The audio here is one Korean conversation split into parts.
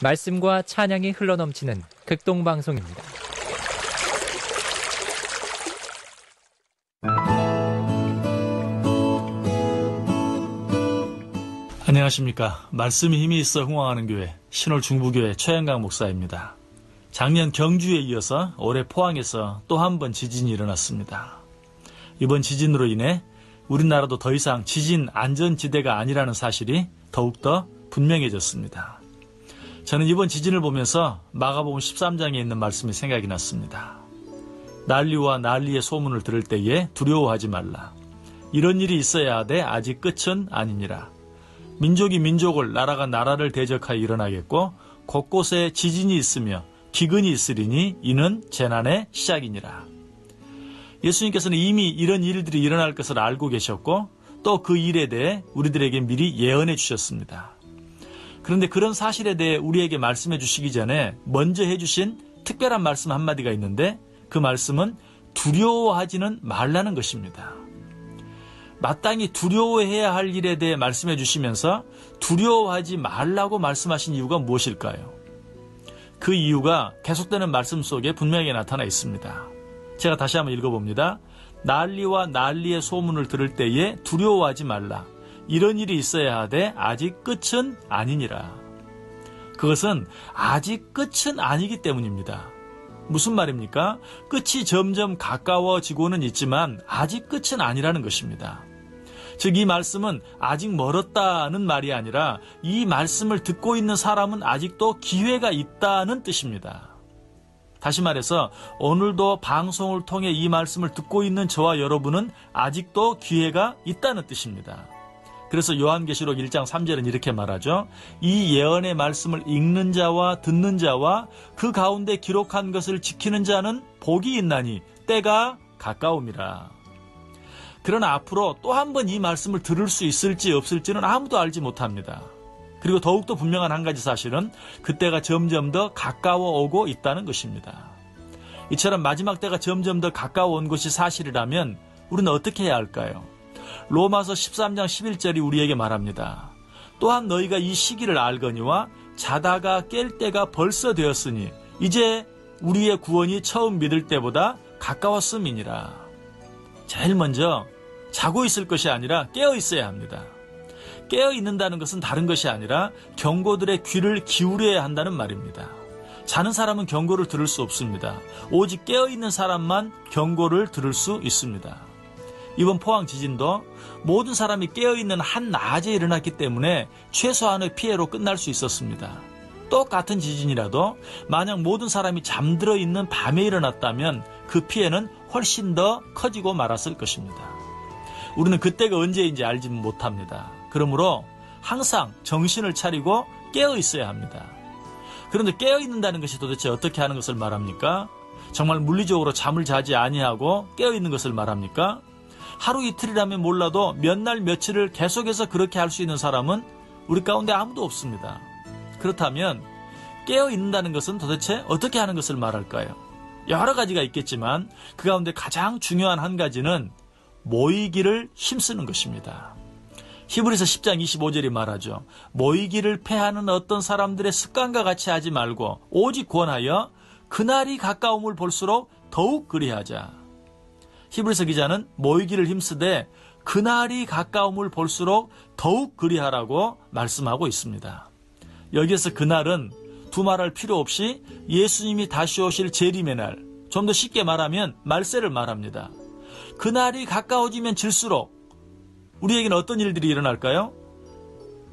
말씀과 찬양이 흘러넘치는 극동방송입니다. 안녕하십니까. 말씀이 힘이 있어 흥왕하는 교회 신월중부교회 최영강 목사입니다. 작년 경주에 이어서 올해 포항에서 또 한 번 지진이 일어났습니다. 이번 지진으로 인해 우리나라도 더 이상 지진 안전지대가 아니라는 사실이 더욱더 분명해졌습니다. 저는 이번 지진을 보면서 마가복음 13장에 있는 말씀이 생각이 났습니다. 난리와 난리의 소문을 들을 때에 두려워하지 말라. 이런 일이 있어야 하되 아직 끝은 아니니라. 민족이 민족을, 나라가 나라를 대적하여 일어나겠고 곳곳에 지진이 있으며 기근이 있으리니 이는 재난의 시작이니라. 예수님께서는 이미 이런 일들이 일어날 것을 알고 계셨고 또 그 일에 대해 우리들에게 미리 예언해 주셨습니다. 그런데 그런 사실에 대해 우리에게 말씀해 주시기 전에 먼저 해주신 특별한 말씀 한마디가 있는데 그 말씀은 두려워하지는 말라는 것입니다. 마땅히 두려워해야 할 일에 대해 말씀해 주시면서 두려워하지 말라고 말씀하신 이유가 무엇일까요? 그 이유가 계속되는 말씀 속에 분명히 나타나 있습니다. 제가 다시 한번 읽어봅니다. 난리와 난리의 소문을 들을 때에 두려워하지 말라. 이런 일이 있어야 하되 아직 끝은 아니니라. 그것은 아직 끝은 아니기 때문입니다. 무슨 말입니까? 끝이 점점 가까워지고는 있지만 아직 끝은 아니라는 것입니다. 즉, 이 말씀은 아직 멀었다는 말이 아니라 이 말씀을 듣고 있는 사람은 아직도 기회가 있다는 뜻입니다. 다시 말해서 오늘도 방송을 통해 이 말씀을 듣고 있는 저와 여러분은 아직도 기회가 있다는 뜻입니다. 그래서 요한계시록 1장 3절은 이렇게 말하죠. 이 예언의 말씀을 읽는 자와 듣는 자와 그 가운데 기록한 것을 지키는 자는 복이 있나니 때가 가까움이라. 그러나 앞으로 또 한 번 이 말씀을 들을 수 있을지 없을지는 아무도 알지 못합니다. 그리고 더욱더 분명한 한 가지 사실은 그때가 점점 더 가까워 오고 있다는 것입니다. 이처럼 마지막 때가 점점 더 가까워 온 것이 사실이라면 우리는 어떻게 해야 할까요? 로마서 13장 11절이 우리에게 말합니다. 또한 너희가 이 시기를 알거니와 자다가 깰 때가 벌써 되었으니 이제 우리의 구원이 처음 믿을 때보다 가까웠음이니라. 제일 먼저 자고 있을 것이 아니라 깨어 있어야 합니다. 깨어 있는다는 것은 다른 것이 아니라 경고들의 귀를 기울여야 한다는 말입니다. 자는 사람은 경고를 들을 수 없습니다. 오직 깨어 있는 사람만 경고를 들을 수 있습니다. 이번 포항 지진도 모든 사람이 깨어있는 한 낮에 일어났기 때문에 최소한의 피해로 끝날 수 있었습니다. 똑같은 지진이라도 만약 모든 사람이 잠들어 있는 밤에 일어났다면 그 피해는 훨씬 더 커지고 말았을 것입니다. 우리는 그때가 언제인지 알지 못합니다. 그러므로 항상 정신을 차리고 깨어 있어야 합니다. 그런데 깨어 있는다는 것이 도대체 어떻게 하는 것을 말합니까? 정말 물리적으로 잠을 자지 아니하고 깨어 있는 것을 말합니까? 하루 이틀이라면 몰라도 몇 날 며칠을 계속해서 그렇게 할 수 있는 사람은 우리 가운데 아무도 없습니다. 그렇다면 깨어 있는다는 것은 도대체 어떻게 하는 것을 말할까요? 여러 가지가 있겠지만 그 가운데 가장 중요한 한 가지는 모이기를 힘쓰는 것입니다. 히브리서 10장 25절이 말하죠. 모이기를 패하는 어떤 사람들의 습관과 같이 하지 말고 오직 권하여 그날이 가까움을 볼수록 더욱 그리하자. 히브리서 기자는 모이기를 힘쓰되 그날이 가까움을 볼수록 더욱 그리하라고 말씀하고 있습니다. 여기에서 그날은 두말할 필요 없이 예수님이 다시 오실 재림의 날, 좀 더 쉽게 말하면 말세를 말합니다. 그날이 가까워지면 질수록 우리에게는 어떤 일들이 일어날까요?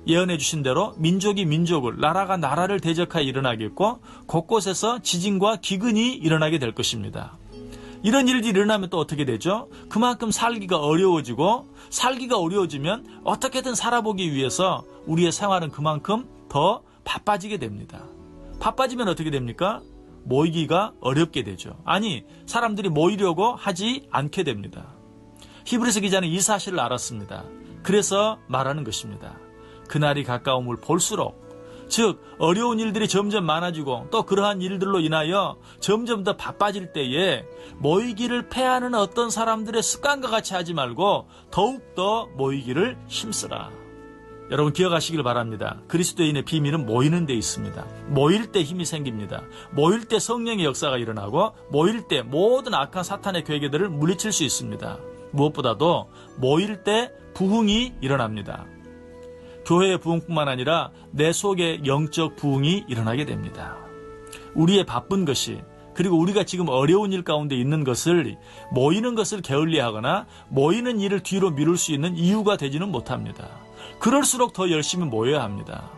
예언해 주신 대로 민족이 민족을, 나라가 나라를 대적하여 일어나겠고 곳곳에서 지진과 기근이 일어나게 될 것입니다. 이런 일들이 일어나면 또 어떻게 되죠? 그만큼 살기가 어려워지고 살기가 어려워지면 어떻게든 살아보기 위해서 우리의 생활은 그만큼 더 바빠지게 됩니다. 바빠지면 어떻게 됩니까? 모이기가 어렵게 되죠. 아니, 사람들이 모이려고 하지 않게 됩니다. 히브리서 기자는 이 사실을 알았습니다. 그래서 말하는 것입니다. 그날이 가까움을 볼수록, 즉 어려운 일들이 점점 많아지고 또 그러한 일들로 인하여 점점 더 바빠질 때에 모이기를 패하는 어떤 사람들의 습관과 같이 하지 말고 더욱더 모이기를 힘쓰라. 여러분 기억하시길 바랍니다. 그리스도인의 비밀은 모이는 데 있습니다. 모일 때 힘이 생깁니다. 모일 때 성령의 역사가 일어나고 모일 때 모든 악한 사탄의 괴계들을 물리칠 수 있습니다. 무엇보다도 모일 때 부흥이 일어납니다. 교회의 부흥뿐만 아니라 내 속에 영적 부흥이 일어나게 됩니다. 우리의 바쁜 것이 그리고 우리가 지금 어려운 일 가운데 있는 것을 모이는 것을 게을리하거나 모이는 일을 뒤로 미룰 수 있는 이유가 되지는 못합니다. 그럴수록 더 열심히 모여야 합니다.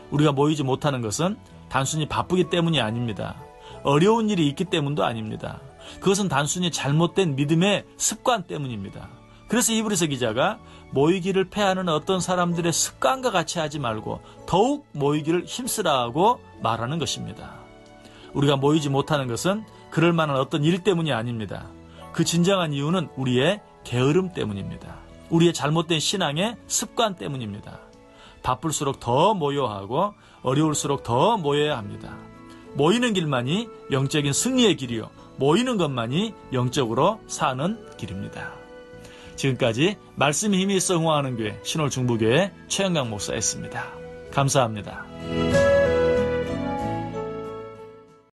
우리가 모이지 못하는 것은 단순히 바쁘기 때문이 아닙니다. 어려운 일이 있기 때문도 아닙니다. 그것은 단순히 잘못된 믿음의 습관 때문입니다. 그래서 히브리서 기자가 모이기를 패하는 어떤 사람들의 습관과 같이 하지 말고 더욱 모이기를 힘쓰라고 말하는 것입니다. 우리가 모이지 못하는 것은 그럴 만한 어떤 일 때문이 아닙니다. 그 진정한 이유는 우리의 게으름 때문입니다. 우리의 잘못된 신앙의 습관 때문입니다. 바쁠수록 더 모여야 하고 어려울수록 더 모여야 합니다. 모이는 길만이 영적인 승리의 길이요. 모이는 것만이 영적으로 사는 길입니다. 지금까지 말씀이 힘이 있어 흥황하는 교회 신홀중부교회 최영강 목사였습니다. 감사합니다.